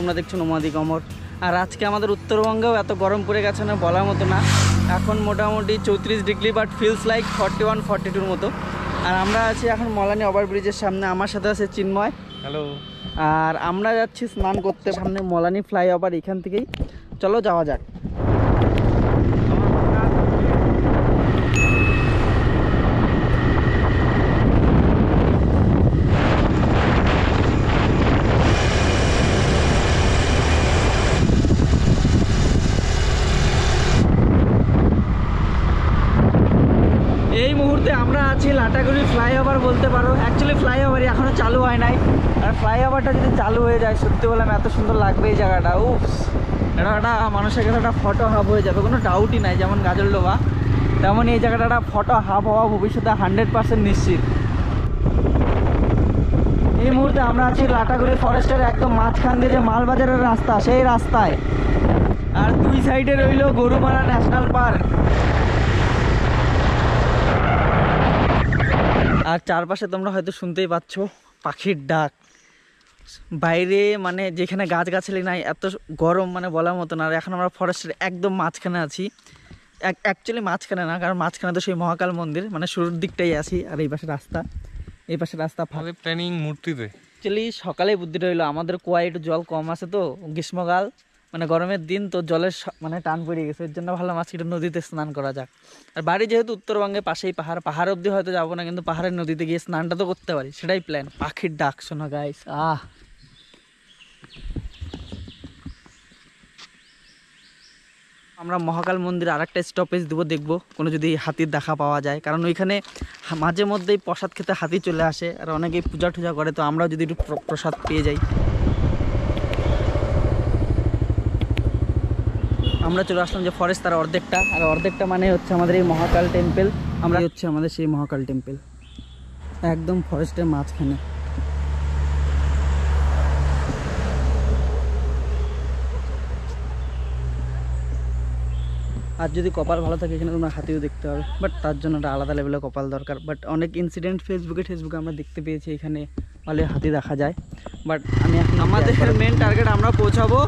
তোমরা দেখছো নোমাদিক অমর। আর আজকে আমাদের উত্তরবঙ্গেও এত গরম পড়ে গেছে না বলার মতো না। এখন মোটামুটি 34 ডিগ্রি, বাট ফিলস লাইক 41-42 মতো। আর আমরা আছি এখন মলানি ওভারব্রিজের সামনে। আমার সাথে আছে চিন্ময়। হ্যালো। আর আমরা যাচ্ছি স্নান করতে সামনে মলানি ফ্লাইওভার, এখান থেকেই। চলো যাওয়া যাক। এই মুহূর্তে আমরা আছি লাটাগুড়ি ফ্লাইওভার বলতে পারো। অ্যাকচুয়ালি ফ্লাইওভারই এখনও চালু হয় নাই। আর ফ্লাইওভারটা যদি চালু হয়ে যায় সত্যি বললাম এত সুন্দর লাগবে এই জায়গাটা। উফস, এটা একটা মানুষের কাছে একটা ফটো হাব হয়ে যাবে, কোনো ডাউটই নাই। যেমন গাজলডোবা তেমন এই জায়গাটা একটা ফটো হাব হওয়া ভবিষ্যতে 100% নিশ্চিত। এই মুহূর্তে আমরা আছি লাটাগুড়ি ফরেস্টের একদম মাঝখান দিয়ে যে মালবাজারের রাস্তা, সেই রাস্তায়। আর দুই সাইডে রইল গরুমারা ন্যাশনাল পার্ক। আর চারপাশে তোমরা হয়তো শুনতেই পাচ্ছ পাখির ডাক। বাইরে মানে যেখানে গাছগাছালি নাই, এত গরম মানে বলার মতো না। আর এখন আমরা ফরেস্টের একদম মাঝখানে আছি। অ্যাকচুয়ালি মাঝখানে না, কারণ মাঝখানে তো সেই মহাকাল মন্দির, মানে শুরুর দিকটাই আছি। আর এই পাশে রাস্তা, এই পাশে রাস্তা আমাদের প্ল্যানিং মূর্তিতে। অ্যাকচুয়ালি সকালে বুদ্ধিটা হইলো, আমাদের কুয়ায় একটু জল কম আছে তো, গ্রীষ্মকাল মানে গরমের দিন তো জলের মানে টান পড়ে গেছে। এর জন্য ভাবলাম আজকে একটু নদীতে স্নান করা যাক। আর বাড়ি যেহেতু উত্তরবঙ্গে পাশেই পাহাড় অবধি হয়তো যাবো না, কিন্তু পাহাড়ের নদীতে গিয়ে স্নানটা তো করতে পারি, সেটাই প্ল্যান। পাখির ডাক শোনা গাইস, আমরা মহাকাল মন্দির আরেকটা স্টপেজ দেবো, দেখবো কোনো যদি হাতির দেখা পাওয়া যায়। কারণ ওইখানে মাঝে মধ্যেই প্রসাদ খেতে হাতি চলে আসে, আর অনেকেই পূজা টুজা করে, তো আমরাও যদি একটু প্রসাদ পেয়ে যাই। আমরা চলে আসলাম যে ফরেস্ট তার অর্ধেকটা, আর অর্ধেকটা মানে হচ্ছে আমাদের এই মহাকাল টেম্পল। আমরা হচ্ছে আমাদের সেই মহাকাল টেম্পল একদম ফরেস্টের মাঝখানে। আর যদি কপাল ভালো থাকে এখানে তোমরা হাতিও দেখতে পাবে, বাট তার জন্য একটা আলাদা লেভেলের কপাল দরকার। বাট অনেক ইনসিডেন্ট ফেসবুকে আমরা দেখতে পেয়েছি এখানে ভালো হাতি দেখা যায়। বাট আমি এখন আমাদের মেন টার্গেট আমরা পৌঁছাবো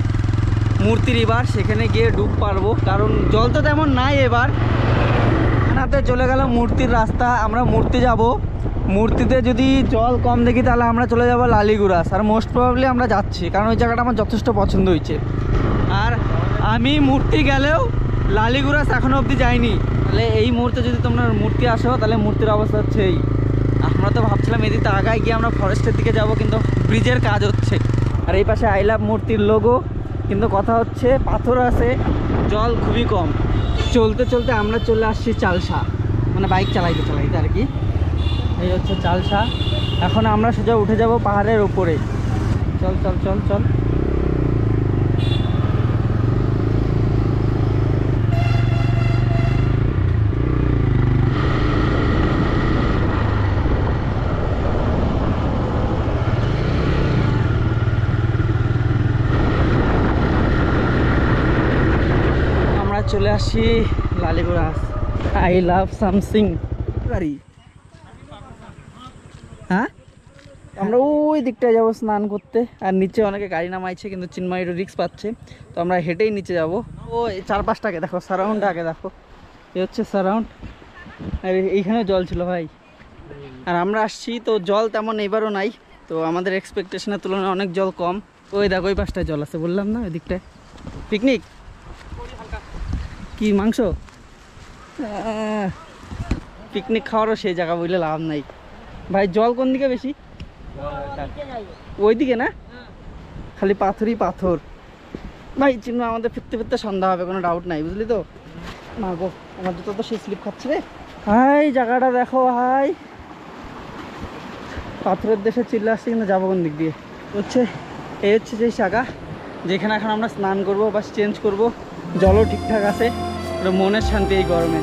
মূর্তি রিভার, সেখানে গিয়ে ডুব পারবো। কারণ জল তো তেমন নাই এবার। হাতে চলে গেল মূর্তির রাস্তা, আমরা মূর্তি যাব। মূর্তিতে যদি জল কম দেখি তাহলে আমরা চলে যাব লালিগুড়াস। আর মোস্ট প্রবাবলি আমরা যাচ্ছি, কারণ ওই জায়গাটা আমার যথেষ্ট পছন্দ হয়েছে। আর আমি মূর্তি গেলেও লালিগুড়াস এখনও অবধি যাইনি। তাহলে এই মুহূর্তে যদি তোমরা মূর্তি আসো তাহলে মূর্তির অবস্থা হচ্ছে এই। আমরা তো ভাবছিলাম এদিকে আগায় গিয়ে আমরা ফরেস্টের দিকে যাব, কিন্তু ব্রিজের কাজ হচ্ছে। আর এই পাশে আই লাভ মূর্তির লোগো, কিন্তু কথা হচ্ছে পাথর আছে, জল খুবই কম। চলতে চলতে আমরা চলে আসছি চালসা, মানে বাইক চালাইতে চালাইতে আর কি। এই হচ্ছে চালসা। এখন আমরা সোজা উঠে যাব পাহাড়ের উপরে। চল চল চল চল। চলে আসি লালিগুড়াস। আই লাভ সামথিং গাড়ি। হ্যাঁ, আমরা ওই দিকটায় যাবো স্নান করতে। আর নিচে অনেকে গাড়ি নামাইছে, কিন্তু চিন্ময় একটু রিস্ক পাচ্ছে, তো আমরা হেঁটেই নিচে যাব। ও চারপাশটাকে দেখো, সারাউন্ডটা আগে দেখো। এই হচ্ছে সারাউন্ড। আর এইখানে জল ছিল ভাই। আর আমরা আসছি তো জল তেমন এবারও নাই, তো আমাদের এক্সপেকটেশনের তুলনায় অনেক জল কম। ওই দেখো ওই পাশটায় জল আছে, বললাম না ওই দিকটায়। পিকনিক কি মাংস, পিকনিক খাওয়ারও সেই জায়গা বললে লাভ নাই ভাই। জল কোন দিকে বেশি? ওই দিকে না, খালি পাথরই পাথর ভাই। চিহ্ন আমাদের ফিরতে ফিরতে সন্ধ্যা হবে, কোনো ডাউট নাই, বুঝলি তো। না গো, আমার জুতো তো সেই স্লিপ খাচ্ছে রে ভাই। জায়গাটা দেখো ভাই, পাথরের দেশে চিল্লা আসছে, কিন্তু যাবো কোন দিক দিয়ে? হচ্ছে এই হচ্ছে সেই জায়গা যেখানে এখন আমরা স্নান করবো বা চেঞ্জ করবো। জলও ঠিকঠাক আছে, মনের শান্তি এই গরমে।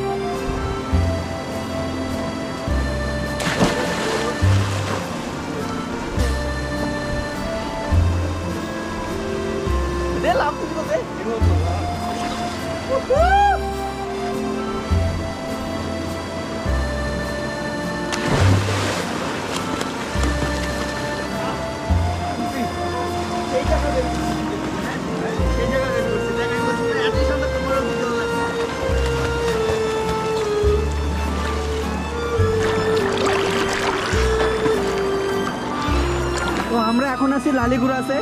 এখন আছি লালিগুড়াতে,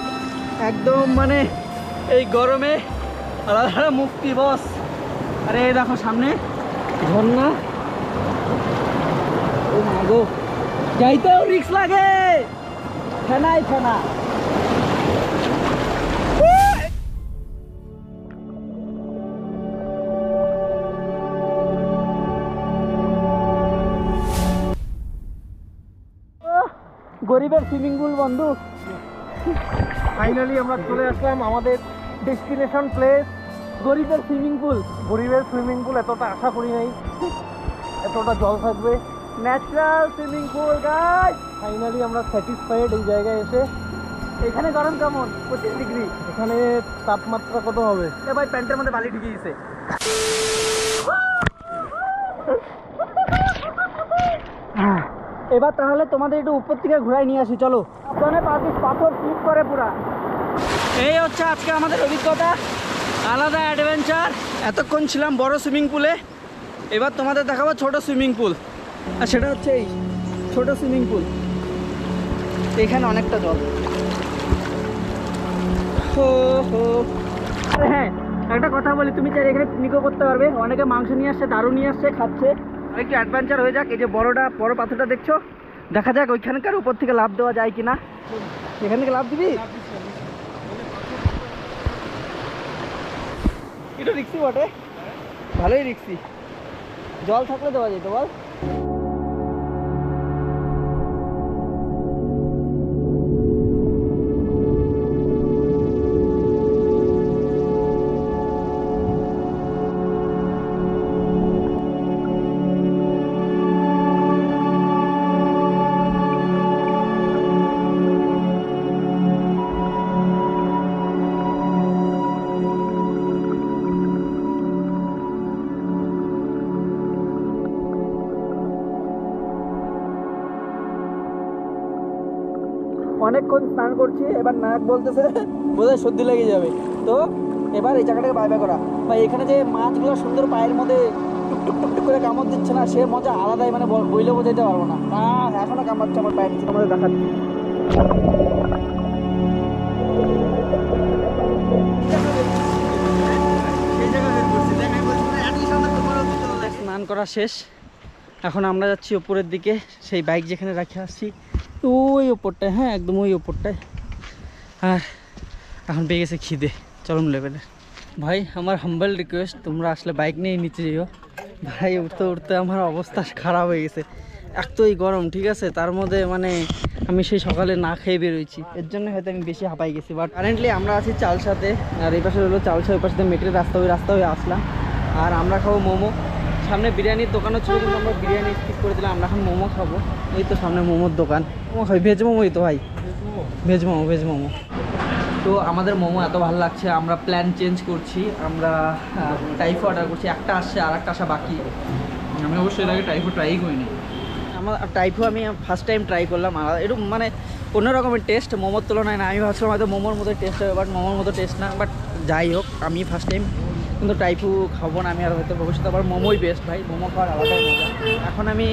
একদম মানে এই গরমে আলাদা মুক্তি বস। আরে এই দেখো সামনে ঝর্ণা, ও মা গো, যাইতেও রিক্স লাগে, ফেনাই ফেনা। গরিবের সুইমিং পুল বন্ধু, ফাইনালি আমরা চলে আসলাম আমাদের ডেস্টিনেশন প্লেস, গরিবের সুইমিং পুল। গরিবের সুইমিং পুল, এতটা আশা করি নাই এতটা জল থাকবে। Natural swimming pool guys. Finally আমরা স্যাটিসফাইড এই জায়গায় এসে। এখানে গরম কেমন? 25 ডিগ্রি। এখানে তাপমাত্রা কত হবে? এ ভাই প্যান্টের মধ্যে বালি ঢুকে গেছে। এবার তাহলে তোমাদের একটু উপর থেকে ঘুরাই নিয়ে আসি, চলো। ওখানে পাথর স্লিপ করে পুরা। এই হচ্ছে আজকে আমাদের অভিজ্ঞতা, আলাদা অ্যাডভেঞ্চার। এতক্ষণ ছিলাম বড় সুইমিং পুলে, এবার তোমাদের দেখাবো ছোট সুইমিং পুল। আর সেটা হচ্ছে এই ছোট সুইমিং পুল। এখানে অনেকটা জল। আরে হ্যাঁ, একটা কথা বলি, তুমি চাইলে এখানে পিকনিকও করতে পারবে। অনেকে মাংস নিয়ে আসছে, দারু নিয়ে আসছে, খাচ্ছে। একটু অ্যাডভেঞ্চার হয়ে যাক। এই যে বড় পাথরটা দেখছো, দেখা যাক ওইখানকার উপর থেকে লাফ দেওয়া যায় কিনা। এখান থেকে লাফ দিবি? একটু রিক্সি বটে, ভালোই রিক্সি। জল থাকলে দেওয়া যেত বল। অনেকক্ষণ স্নান করছি, এবার নাক বলতেছে বোধহয় সর্দি লেগে যাবে। তো এবার এই জায়গাটাকে বাই বাই করা। বা এখানে যে মাছগুলো সুন্দর পায়ের মধ্যে টুকটুক টুকটুক করে কামড় দিচ্ছে না, সে মজা আলাদাই, মানে বইলে বোঝাইতে পারবো না। এখনো কামড়াচ্ছে আমার পায়ের নিচে, তোমাদের দেখাচ্ছি। স্নান করা শেষ, এখন আমরা যাচ্ছি ওপরের দিকে। সেই বাইক যেখানে রেখে আসছি ওই ওপরটায়, হ্যাঁ একদম ওই ওপরটায়। আর এখন পেয়ে গেছে খিদে চরম লেভেলের। ভাই আমার হাম্বল রিকোয়েস্ট, তোমরা আসলে বাইক নিয়ে নিচে যেও। ভাই উঠতে উঠতে আমার অবস্থা খারাপ হয়ে গেছে। এক তো এই গরম, ঠিক আছে, তার মধ্যে মানে আমি সেই সকালে না খেয়ে বেরোইছি, এর জন্য হয়তো আমি বেশি হাঁপাই গেছি। বাট কারেন্টলি আমরা আছি চালসাতে, আর এই পাশে হলো চালসা, ওই পাশে মেট্রোর রাস্তা, ওই রাস্তা হয়ে আসলাম। আর আমরা খাবো মোমো। সামনে বিরিয়ানির দোকানও ছিল, কিন্তু আমরা বিরিয়ানি স্কিপ করে দিলাম। আমরা এখন মোমো খাবো। এই তো সামনে মোমোর দোকান, মোমো খাই, ভেজ মোমোই তো ভাই, ভেজ মোমো। তো আমাদের মোমো এত ভালো লাগছে, আমরা প্ল্যান চেঞ্জ করছি। আমরা টাইফো অর্ডার করছি, একটা আসছে আর একটা আসা বাকি। আমি অবশ্যই এর আগে টাইফো ট্রাই করিনি। আমার টাইফো আমি ফার্স্ট টাইম ট্রাই করলাম, আর এরকম মানে অন্য রকমের টেস্ট, মোমোর তুলনায় না। আমি ভাবছিলাম হয়তো মোমোর মতো টেস্ট হবে, বাট মোমোর মতো টেস্ট না। বাট যাই হোক, আমি ফার্স্ট টাইম কিন্তু টাইফু খাবো না আমি, আর হয়তো ভবিষ্যতে আবার মোমোই বেস্ট ভাই, মোমো খাওয়ার আলাদাই মজা। এখন আমি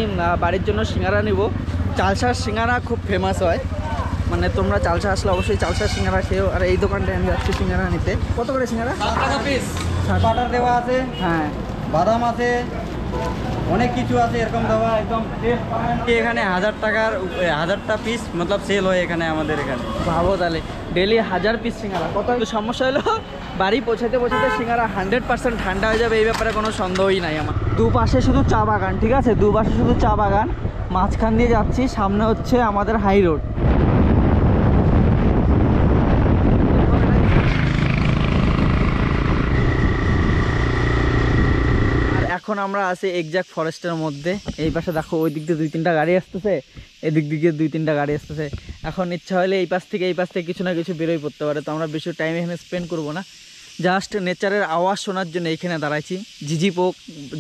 বাড়ির জন্য সিঙ্গারা নিব। চালসার সিঙ্গারা খুব ফেমাস হয়, মানে তোমরা চালসা আসলে অবশ্যই চালসার সিঙ্গারা খেও। আর এই দোকানটায় আমি যাচ্ছি সিঙ্গারা নিতে। কত করে সিঙ্গারা? 7 টাকা পিস। বাটার দেওয়া আছে, হ্যাঁ বাদাম আছে, অনেক কিছু আছে এরকম দেওয়া। একদম এখানে 1000 টাকার 1000টা পিস মতলব সেল হয় এখানে আমাদের এখানে। ভাবো তাহলে ডেলি 1000 পিস সিঙ্গারা। কত সমস্যা হলো, বাড়ি পৌঁছাতে সিঙ্গারা 100% ঠান্ডা হয়ে যাবে, এই ব্যাপারে কোনো সন্দেহই নাই আমার। দুপাশে শুধু চা বাগান, ঠিক আছে, দুপাশে শুধু চা বাগান। মাঝখান দিয়ে যাচ্ছি, সামনে হচ্ছে আমাদের হাই রোড। এখন আমরা আছি এক্সাক্ট ফরেস্টের মধ্যে। এই পাশে দেখো, ওই দিক দিয়ে 2-3টা গাড়ি আসতেছে, এদিক দিকে 2-3টা গাড়ি আসতেছে। এখন ইচ্ছা হলে এই পাশ থেকে কিছু না কিছু বেরোই পড়তে পারে। তো আমরা বেশি টাইম এখানে স্পেন্ড করবো না, জাস্ট নেচারের আওয়াজ শোনার জন্য এইখানে দাঁড়াইছি। ঝিঝিপ হোক,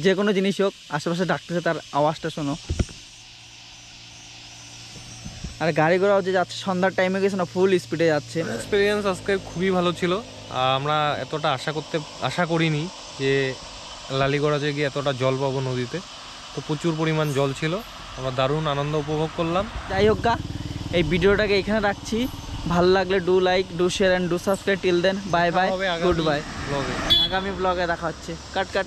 যে কোনো জিনিস হোক, আশেপাশে ডাকতেছে, তার আওয়াজটা শোনো। আর গাড়ি ঘোড়াও যে যাচ্ছে, সন্ধ্যার টাইমে গেছে না, ফুল স্পিডে যাচ্ছে। এক্সপিরিয়েন্স আজকে খুবই ভালো ছিল। আমরা এতটা আশা করিনি যে লালিগড়াতে গিয়ে এতটা জল পাবো নদীতে। তো প্রচুর পরিমাণ জল ছিল, আমরা দারুণ আনন্দ উপভোগ করলাম। যাই হোক গা, এই ভিডিওটাকে এখানে রাখছি। ভালো লাগলে do like, do share and do subscribe. Till then bye bye, হবে আগামী গুড বাই। vlog-এ। আগামী ব্লগে দেখা হচ্ছে। কাট কাট।